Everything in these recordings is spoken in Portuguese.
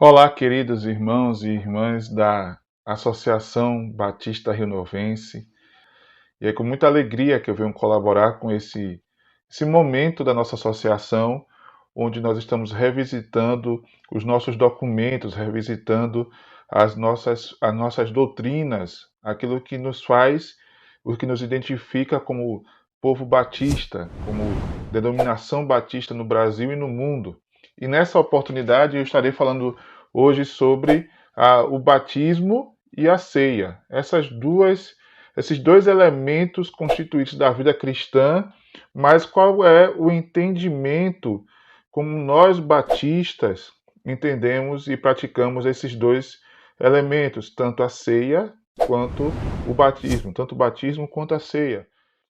Olá, queridos irmãos e irmãs da Associação Batista Rionovense. E é com muita alegria que eu venho colaborar com esse momento da nossa associação, onde nós estamos revisitando os nossos documentos, revisitando as nossas doutrinas, aquilo que nos faz, o que nos identifica como povo batista, como denominação batista no Brasil e no mundo. E nessa oportunidade eu estarei falando hoje sobre o batismo e a ceia. Esses dois elementos constituintes da vida cristã, mas qual é o entendimento como nós batistas entendemos e praticamos esses dois elementos, tanto a ceia quanto o batismo, tanto o batismo quanto a ceia.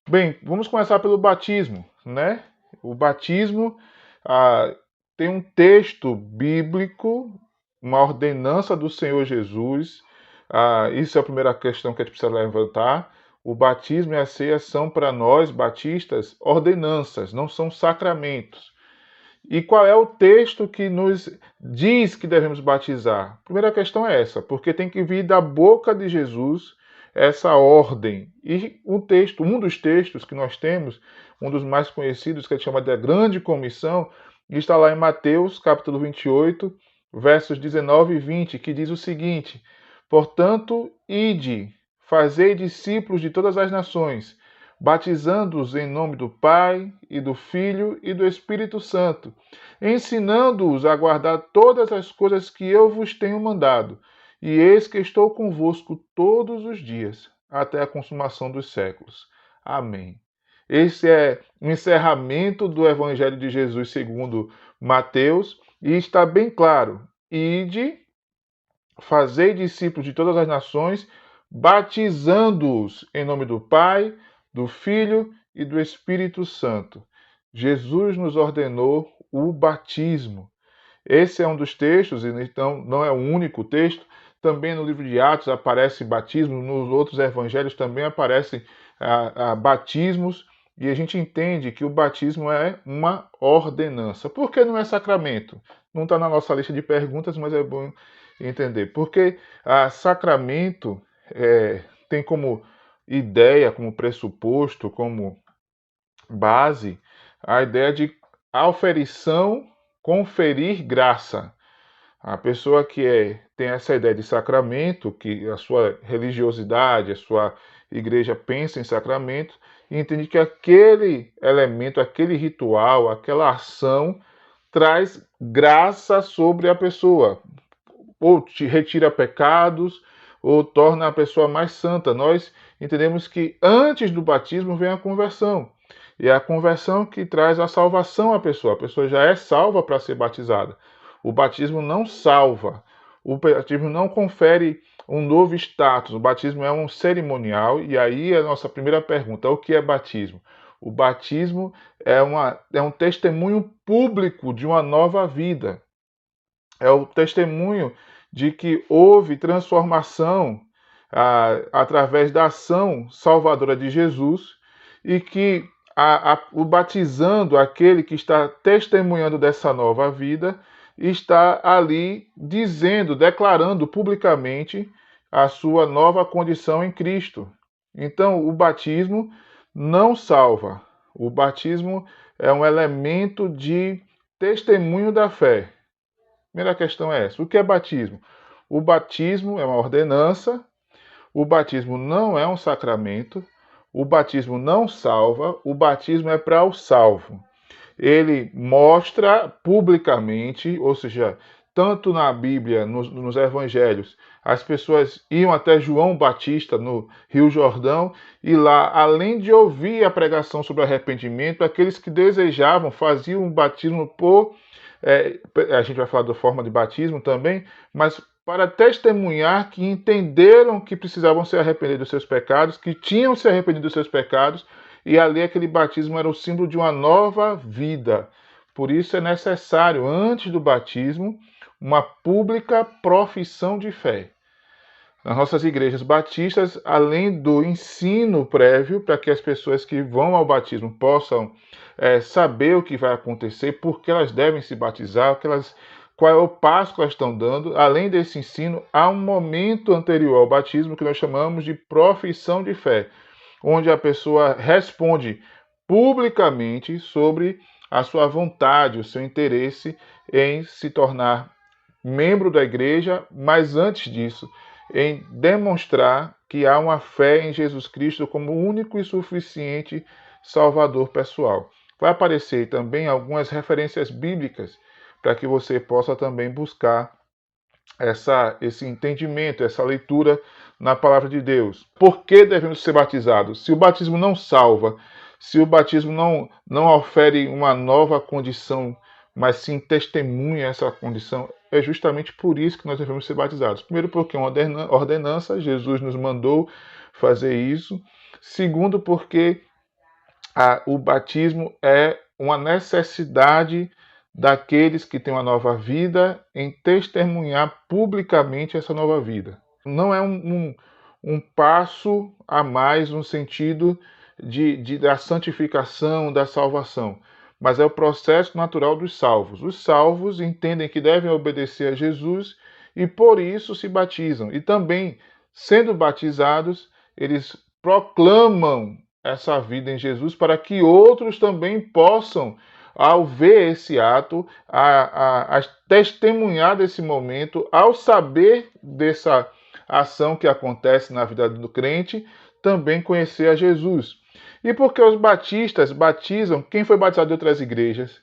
Bem, vamos começar pelo batismo, né? O batismo ah, tem um texto bíblico, uma ordenança do Senhor Jesus. Isso é a primeira questão que a gente precisa levantar. O batismo e a ceia são para nós, batistas, ordenanças, não são sacramentos. E qual é o texto que nos diz que devemos batizar? A primeira questão é essa, porque tem que vir da boca de Jesus essa ordem. E um dos textos que nós temos, um dos mais conhecidos, que é chamado de Grande Comissão, está lá em Mateus, capítulo 28, versos 19 e 20, que diz o seguinte: Portanto, ide, fazei discípulos de todas as nações, batizando-os em nome do Pai, e do Filho e do Espírito Santo, ensinando-os a guardar todas as coisas que eu vos tenho mandado. E eis que estou convosco todos os dias, até a consumação dos séculos. Amém. Esse é o encerramento do Evangelho de Jesus segundo Mateus, e está bem claro: ide, fazei discípulos de todas as nações, batizando-os em nome do Pai, do Filho e do Espírito Santo. Jesus nos ordenou o batismo. Esse é um dos textos, e então não é o único texto. Também no livro de Atos aparece batismo, nos outros evangelhos também aparecem batismos, e a gente entende que o batismo é uma ordenança. Por que não é sacramento? Não está na nossa lista de perguntas, mas é bom entender. Porque sacramento tem como ideia, como pressuposto, como base, a ideia de auferição, conferir graça. A pessoa que tem essa ideia de sacramento, que a sua religiosidade, a sua igreja pensa em sacramento, e entende que aquele elemento, aquele ritual, aquela ação traz graça sobre a pessoa, ou te retira pecados, ou torna a pessoa mais santa. Nós entendemos que antes do batismo vem a conversão. E é a conversão que traz a salvação à pessoa. A pessoa já é salva para ser batizada. O batismo não salva. O batismo não confere um novo status. O batismo é um cerimonial. E aí a nossa primeira pergunta: o que é batismo? O batismo é um testemunho público de uma nova vida. É o testemunho de que houve transformação através da ação salvadora de Jesus, e que o batizando, aquele que está testemunhando dessa nova vida, está ali dizendo, declarando publicamente a sua nova condição em Cristo. Então, o batismo não salva. O batismo é um elemento de testemunho da fé. Primeira questão é essa: o que é batismo? O batismo é uma ordenança, o batismo não é um sacramento, o batismo não salva, o batismo é para o salvo. Ele mostra publicamente, ou seja, tanto na Bíblia, nos evangelhos, as pessoas iam até João Batista no Rio Jordão, e lá, além de ouvir a pregação sobre arrependimento, aqueles que desejavam faziam um batismo a gente vai falar da forma de batismo também, mas para testemunhar que entenderam que precisavam se arrepender dos seus pecados, que tinham se arrependido dos seus pecados, e ali aquele batismo era o símbolo de uma nova vida. Por isso é necessário, antes do batismo, uma pública profissão de fé. Nas nossas igrejas batistas, além do ensino prévio, para que as pessoas que vão ao batismo possam saber o que vai acontecer, por que elas devem se batizar, qual é o passo que elas estão dando. Além desse ensino, há um momento anterior ao batismo que nós chamamos de profissão de fé, onde a pessoa responde publicamente sobre a sua vontade, o seu interesse em se tornar membro da igreja, mas antes disso, em demonstrar que há uma fé em Jesus Cristo como único e suficiente Salvador pessoal. Vai aparecer também algumas referências bíblicas para que você possa também buscar esse entendimento, essa leitura na palavra de Deus. Por que devemos ser batizados? Se o batismo não salva, se o batismo não ofere uma nova condição, mas sim testemunha essa condição, é justamente por isso que nós devemos ser batizados. Primeiro, porque é uma ordenança, Jesus nos mandou fazer isso. Segundo, porque o batismo é uma necessidade daqueles que têm uma nova vida em testemunhar publicamente essa nova vida. Não é um passo a mais no sentido da santificação, da salvação, mas é o processo natural dos salvos. Os salvos entendem que devem obedecer a Jesus e por isso se batizam. E também, sendo batizados, eles proclamam essa vida em Jesus para que outros também possam, ao ver esse ato, a testemunhar desse momento, ao saber dessa ação que acontece na vida do crente, também conhecer a Jesus. E porque os batistas batizam, quem foi batizado em outras igrejas?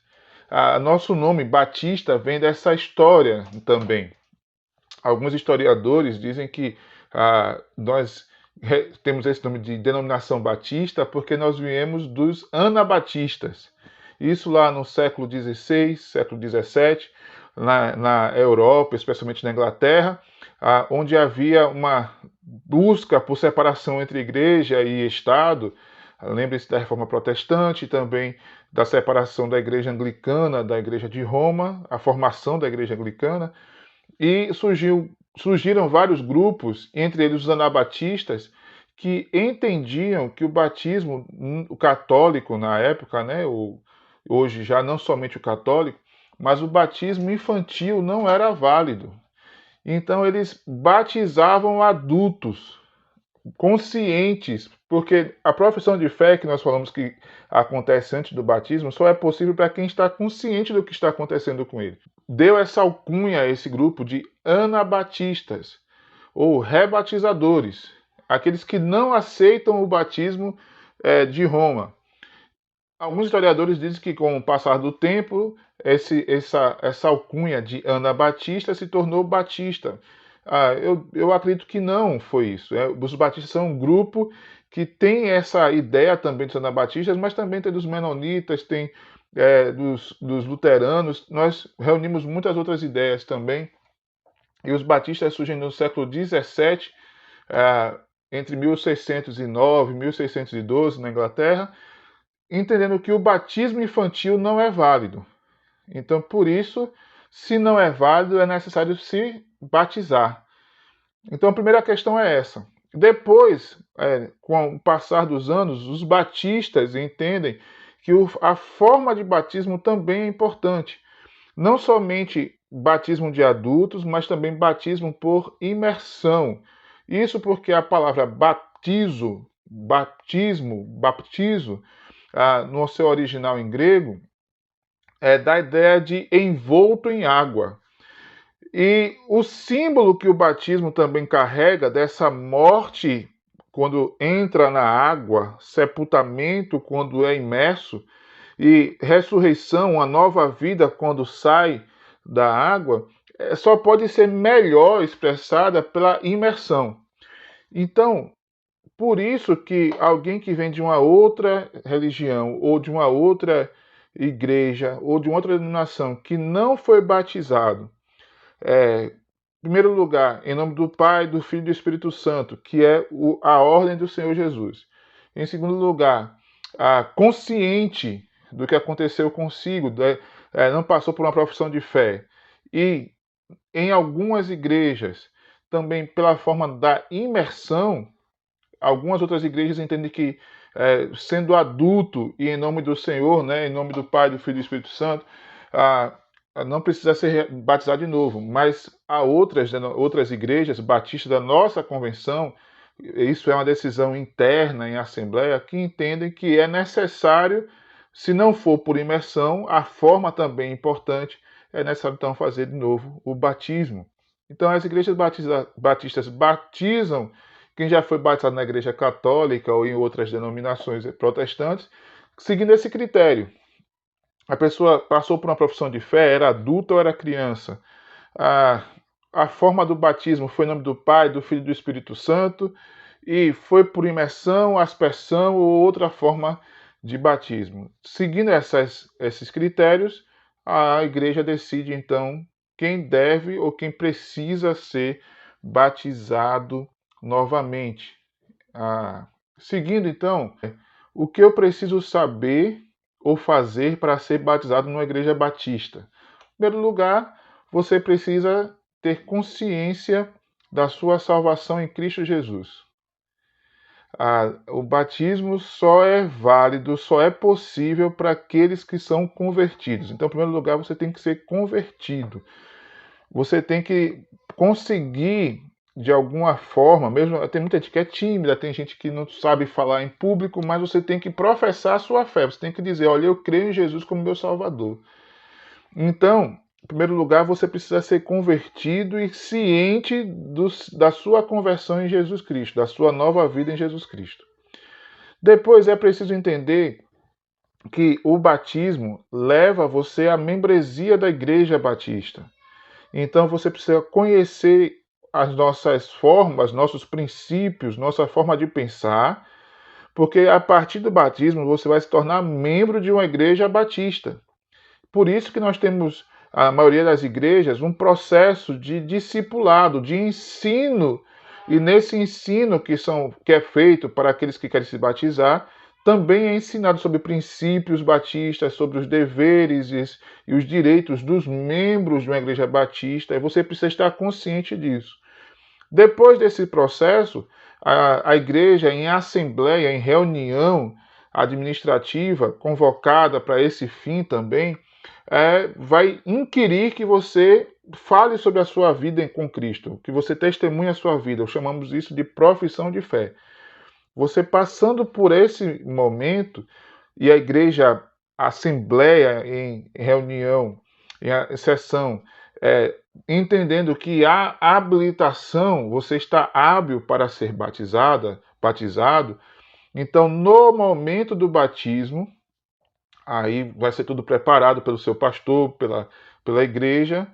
Nosso nome, Batista, vem dessa história também. Alguns historiadores dizem que nós temos esse nome de denominação batista porque nós viemos dos anabatistas. Isso lá no século XVI, século XVII, na Europa, especialmente na Inglaterra, onde havia uma busca por separação entre igreja e Estado. Lembre-se da Reforma Protestante e também da separação da Igreja Anglicana, da Igreja de Roma, a formação da Igreja Anglicana. E surgiram vários grupos, entre eles os anabatistas, que entendiam que o batismo, o católico na época, né, hoje já não somente o católico, mas o batismo infantil não era válido. Então eles batizavam adultos, conscientes, porque a profissão de fé que nós falamos que acontece antes do batismo só é possível para quem está consciente do que está acontecendo com ele. Deu essa alcunha a esse grupo de anabatistas, ou rebatizadores, aqueles que não aceitam o batismo de Roma. Alguns historiadores dizem que com o passar do tempo, essa alcunha de anabatista se tornou batista. Eu acredito que não foi isso. Os batistas são um grupo que tem essa ideia também dos anabatistas, mas também tem dos menonitas, tem dos luteranos. Nós reunimos muitas outras ideias também. E os batistas surgem no século XVII, entre 1609 e 1612, na Inglaterra, entendendo que o batismo infantil não é válido. Então, por isso, se não é válido, é necessário se batizar. Então, a primeira questão é essa. Depois, com o passar dos anos, os batistas entendem que a forma de batismo também é importante. Não somente batismo de adultos, mas também batismo por imersão. Isso porque a palavra baptizo, baptizo, no seu original em grego, dá a ideia de envolto em água. E o símbolo que o batismo também carrega dessa morte quando entra na água, sepultamento quando é imerso, e ressurreição, uma nova vida quando sai da água, só pode ser melhor expressada pela imersão. Então, por isso que alguém que vem de uma outra religião, ou de uma outra igreja, ou de uma outra denominação, que não foi batizado, em primeiro lugar, em nome do Pai, do Filho e do Espírito Santo, que é a ordem do Senhor Jesus. Em segundo lugar, consciente do que aconteceu consigo, não passou por uma profissão de fé. E em algumas igrejas, também pela forma da imersão, algumas outras igrejas entendem que, sendo adulto e em nome do Senhor, né, em nome do Pai, do Filho e do Espírito Santo, não precisa ser batizado de novo, mas há outras igrejas batistas da nossa convenção, isso é uma decisão interna em assembleia, que entendem que é necessário, se não for por imersão, a forma também importante, é necessário então fazer de novo o batismo. Então as igrejas batistas batizam quem já foi batizado na igreja católica ou em outras denominações protestantes, seguindo esse critério. A pessoa passou por uma profissão de fé, era adulta ou era criança. A, a forma do batismo foi em nome do Pai, do Filho e do Espírito Santo, e foi por imersão, aspersão ou outra forma de batismo. Seguindo esses critérios, a igreja decide então quem deve ou quem precisa ser batizado novamente. Seguindo então, o que eu preciso saber ou fazer para ser batizado numa igreja batista? Em primeiro lugar, você precisa ter consciência da sua salvação em Cristo Jesus. O batismo só é válido, só é possível para aqueles que são convertidos. Então, em primeiro lugar, você tem que ser convertido. Você tem que conseguir, de alguma forma, mesmo tem muita gente que é tímida, tem gente que não sabe falar em público, mas você tem que professar a sua fé. Você tem que dizer, olha, eu creio em Jesus como meu Salvador. Então, em primeiro lugar, você precisa ser convertido e ciente da sua conversão em Jesus Cristo, da sua nova vida em Jesus Cristo. Depois é preciso entender que o batismo leva você à membresia da Igreja Batista. Então você precisa conhecer as nossas formas, nossos princípios, nossa forma de pensar, porque a partir do batismo você vai se tornar membro de uma igreja batista. Por isso que nós temos, a maioria das igrejas, um processo de discipulado, de ensino. E nesse ensino que é feito para aqueles que querem se batizar, também é ensinado sobre princípios batistas, sobre os deveres e os direitos dos membros de uma igreja batista, e você precisa estar consciente disso. Depois desse processo, a igreja, em assembleia, em reunião administrativa, convocada para esse fim também, vai inquirir que você fale sobre a sua vida com Cristo, que você testemunhe a sua vida. Chamamos isso de profissão de fé. Você passando por esse momento, e a igreja, a assembleia em reunião, em sessão, entendendo que há habilitação, você está hábil para ser batizado, então no momento do batismo, aí vai ser tudo preparado pelo seu pastor, pela igreja,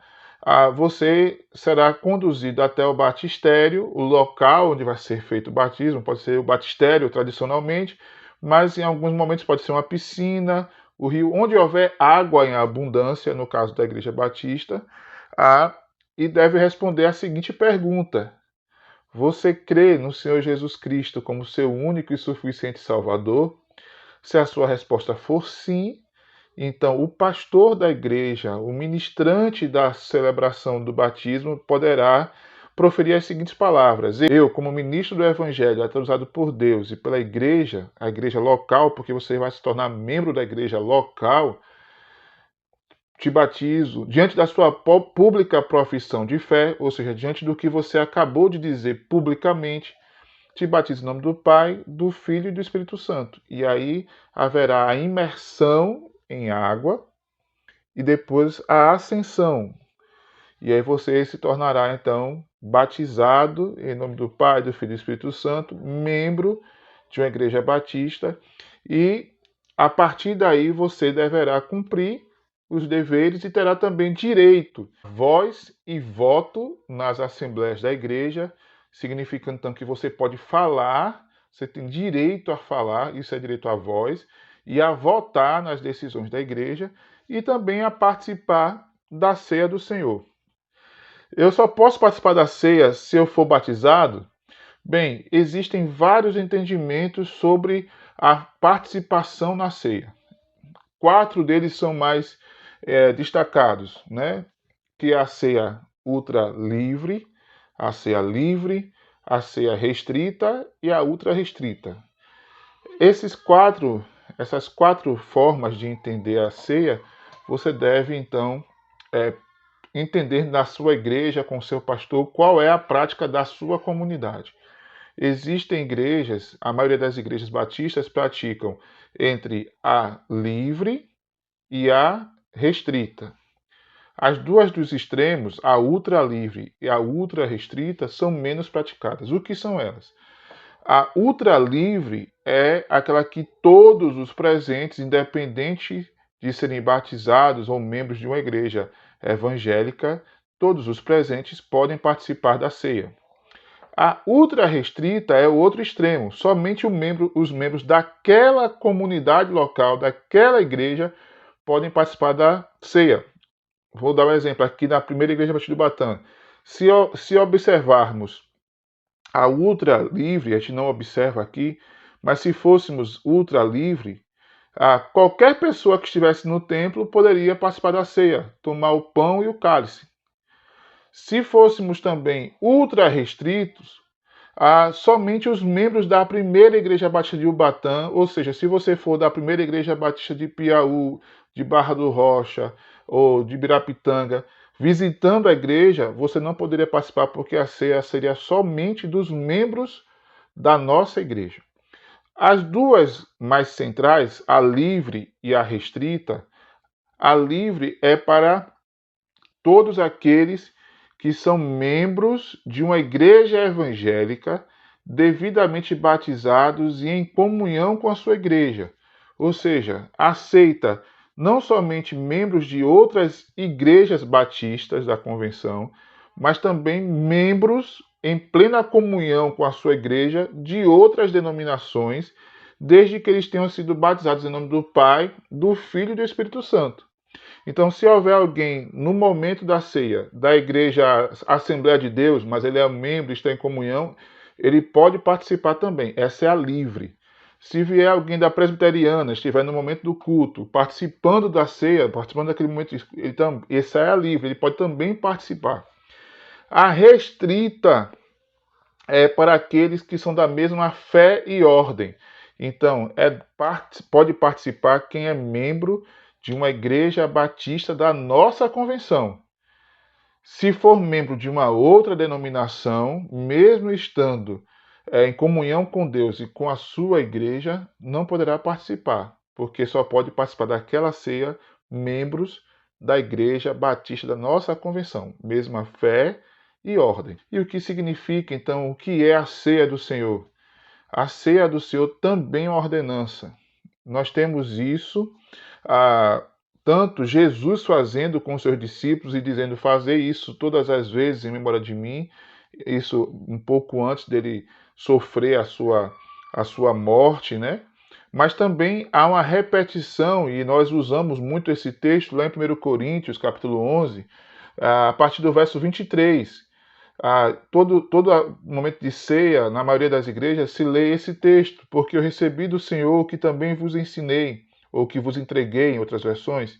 você será conduzido até o batistério, o local onde vai ser feito o batismo, pode ser o batistério tradicionalmente, mas em alguns momentos pode ser uma piscina, o rio, onde houver água em abundância, no caso da igreja batista, e deve responder a seguinte pergunta: você crê no Senhor Jesus Cristo como seu único e suficiente Salvador? Se a sua resposta for sim, então o pastor da igreja, o ministrante da celebração do batismo, poderá proferir as seguintes palavras: eu, como ministro do Evangelho, autorizado por Deus e pela igreja, a igreja local, porque você vai se tornar membro da igreja local, te batizo diante da sua pública profissão de fé, ou seja, diante do que você acabou de dizer publicamente, te batizo em nome do Pai, do Filho e do Espírito Santo. E aí haverá a imersão em água e depois a ascensão. E aí você se tornará, então, batizado em nome do Pai, do Filho e do Espírito Santo, membro de uma igreja batista, e a partir daí você deverá cumprir os deveres e terá também direito, voz e voto nas assembleias da igreja, significando então que você pode falar, você tem direito a falar, isso é direito à voz, e a votar nas decisões da igreja, e também a participar da ceia do Senhor. Eu só posso participar da ceia se eu for batizado? Bem, existem vários entendimentos sobre a participação na ceia. 4 deles são mais destacados, né? Que é a ceia ultra livre, a ceia livre, a ceia restrita e a ultra restrita. Essas quatro formas de entender a ceia, você deve então entender na sua igreja, com o seu pastor, qual é a prática da sua comunidade. Existem igrejas, a maioria das igrejas batistas praticam entre a livre e a restrita. As duas dos extremos, a ultra livre e a ultra restrita, são menos praticadas. O que são elas? A ultra livre é aquela que todos os presentes, independente de serem batizados ou membros de uma igreja evangélica, todos os presentes podem participar da ceia. A ultra restrita é o outro extremo. Somente os membros daquela comunidade local, daquela igreja, podem participar da ceia. Vou dar um exemplo aqui na primeira igreja Batista do Batã. Se observarmos a ultra livre, a gente não observa aqui, mas se fôssemos ultra livre, qualquer pessoa que estivesse no templo poderia participar da ceia, tomar o pão e o cálice. Se fôssemos também ultra restritos, somente os membros da primeira igreja batista de Ubatã, ou seja, se você for da primeira igreja batista de Piauí, de Barra do Rocha ou de Birapitanga, visitando a igreja, você não poderia participar porque a ceia seria somente dos membros da nossa igreja. As duas mais centrais, a livre e a restrita, a livre é para todos aqueles que são membros de uma igreja evangélica, devidamente batizados e em comunhão com a sua igreja. Ou seja, aceita não somente membros de outras igrejas batistas da convenção, mas também membros em plena comunhão com a sua igreja de outras denominações, desde que eles tenham sido batizados em nome do Pai, do Filho e do Espírito Santo. Então, se houver alguém no momento da ceia da igreja Assembleia de Deus, mas ele é membro, está em comunhão, ele pode participar também. Essa é a livre. Se vier alguém da presbiteriana, estiver no momento do culto, participando da ceia, participando daquele momento, essa é a livre, ele pode também participar. A restrita é para aqueles que são da mesma fé e ordem. Então, pode participar quem é membro de uma igreja batista da nossa convenção. Se for membro de uma outra denominação, mesmo estando em comunhão com Deus e com a sua igreja, não poderá participar, porque só pode participar daquela ceia membros da igreja batista da nossa convenção, mesma fé e ordem. E o que significa, então, o que é a ceia do Senhor? A ceia do Senhor também é uma ordenança. Nós temos isso, tanto Jesus fazendo com seus discípulos e dizendo, fazer isso todas as vezes em memória de mim, isso um pouco antes dele sofrer a sua morte, né? Mas também há uma repetição, e nós usamos muito esse texto lá em 1 Coríntios, capítulo 11, a partir do verso 23. Todo momento de ceia, na maioria das igrejas, se lê esse texto, porque eu recebi do Senhor o que também vos ensinei, ou que vos entreguei, em outras versões,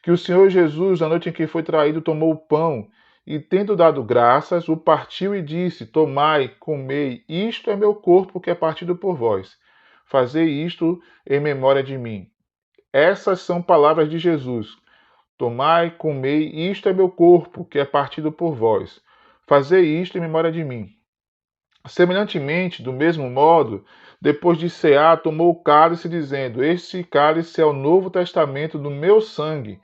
que o Senhor Jesus, na noite em que foi traído, tomou o pão, e tendo dado graças, o partiu e disse, tomai, comei, isto é meu corpo que é partido por vós. Fazei isto em memória de mim. Essas são palavras de Jesus. Tomai, comei, isto é meu corpo que é partido por vós. Fazei isto em memória de mim. Semelhantemente, do mesmo modo, depois de cear, tomou o cálice, dizendo, este cálice é o novo testamento do meu sangue.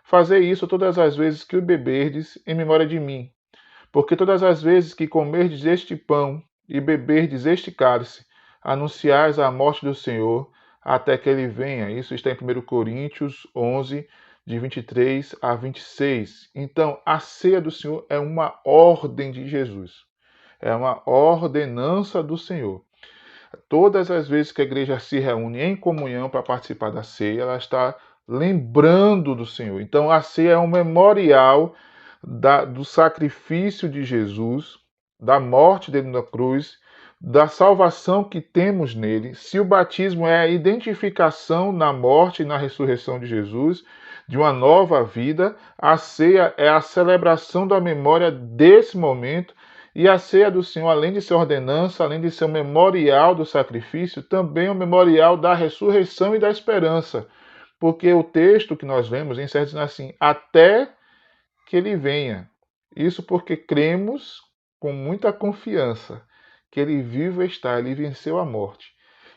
Fazei isso todas as vezes que o beberdes, em memória de mim. Porque todas as vezes que comerdes este pão e beberdes este cálice, anunciais a morte do Senhor, até que ele venha. Isso está em 1 Coríntios 11, de 23 a 26. Então, a ceia do Senhor é uma ordem de Jesus. É uma ordenança do Senhor. Todas as vezes que a igreja se reúne em comunhão para participar da ceia, ela está lembrando do Senhor. Então, a ceia é um memorial do sacrifício de Jesus, da morte dele na cruz, da salvação que temos nele. Se o batismo é a identificação na morte e na ressurreição de Jesus, de uma nova vida, a ceia é a celebração da memória desse momento. E a ceia do Senhor, além de ser ordenança, além de ser um memorial do sacrifício, também é um memorial da ressurreição e da esperança. Porque o texto que nós lemos encerra dizendo assim, até que ele venha. Isso porque cremos com muita confiança que ele vivo está, ele venceu a morte.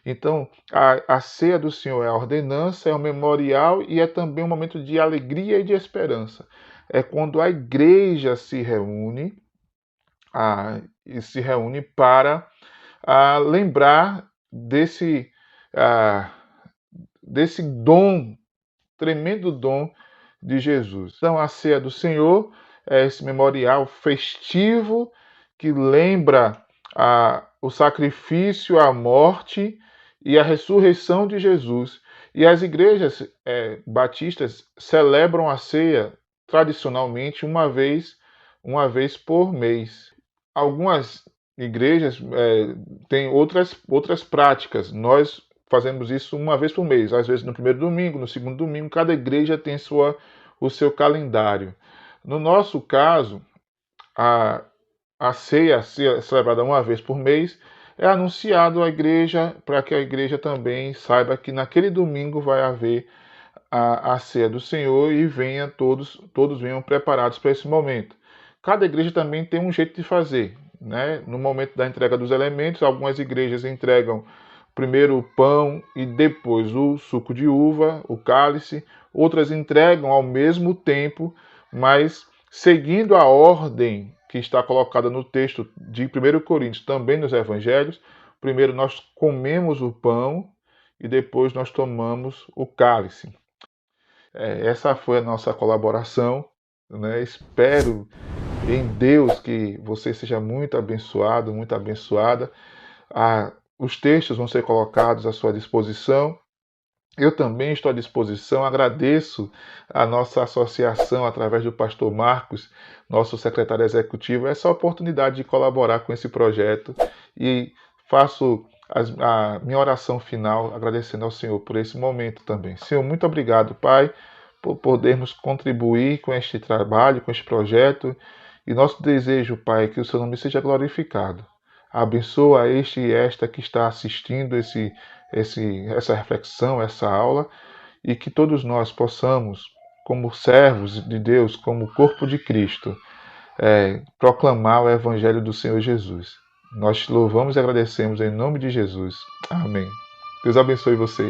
Então, a ceia do Senhor é a ordenança, é o memorial e é também um momento de alegria e de esperança. É quando a igreja se reúne, para lembrar ah, desse dom, tremendo dom de Jesus. Então, a ceia do Senhor é esse memorial festivo que lembra o sacrifício, a morte e a ressurreição de Jesus. E as igrejas batistas celebram a ceia tradicionalmente uma vez por mês. Algumas igrejas têm outras práticas. Nós fazemos isso uma vez por mês, às vezes no primeiro domingo, no segundo domingo. Cada igreja tem o seu calendário. No nosso caso, a ceia celebrada uma vez por mês é anunciado à igreja para que a igreja também saiba que naquele domingo vai haver a ceia do Senhor e todos venham preparados para esse momento. Cada igreja também tem um jeito de fazer, né? No momento da entrega dos elementos, algumas igrejas entregam primeiro o pão e depois o suco de uva, o cálice. Outras entregam ao mesmo tempo, mas seguindo a ordem que está colocada no texto de 1 Coríntios, também nos evangelhos. Primeiro nós comemos o pão e depois nós tomamos o cálice. Essa foi a nossa colaboração, né? Espero em Deus que você seja muito abençoado, muito abençoada. Os textos vão ser colocados à sua disposição. Eu também estou à disposição. Agradeço a nossa associação, através do pastor Marcos, nosso secretário executivo, essa oportunidade de colaborar com esse projeto. E faço a minha oração final, agradecendo ao Senhor por esse momento também. Senhor, muito obrigado, Pai, por podermos contribuir com este trabalho, com este projeto. E nosso desejo, Pai, é que o Seu nome seja glorificado. Abençoa este e esta que está assistindo essa reflexão, essa aula, e que todos nós possamos, como servos de Deus, como corpo de Cristo, proclamar o Evangelho do Senhor Jesus. Nós te louvamos e agradecemos em nome de Jesus. Amém. Deus abençoe você.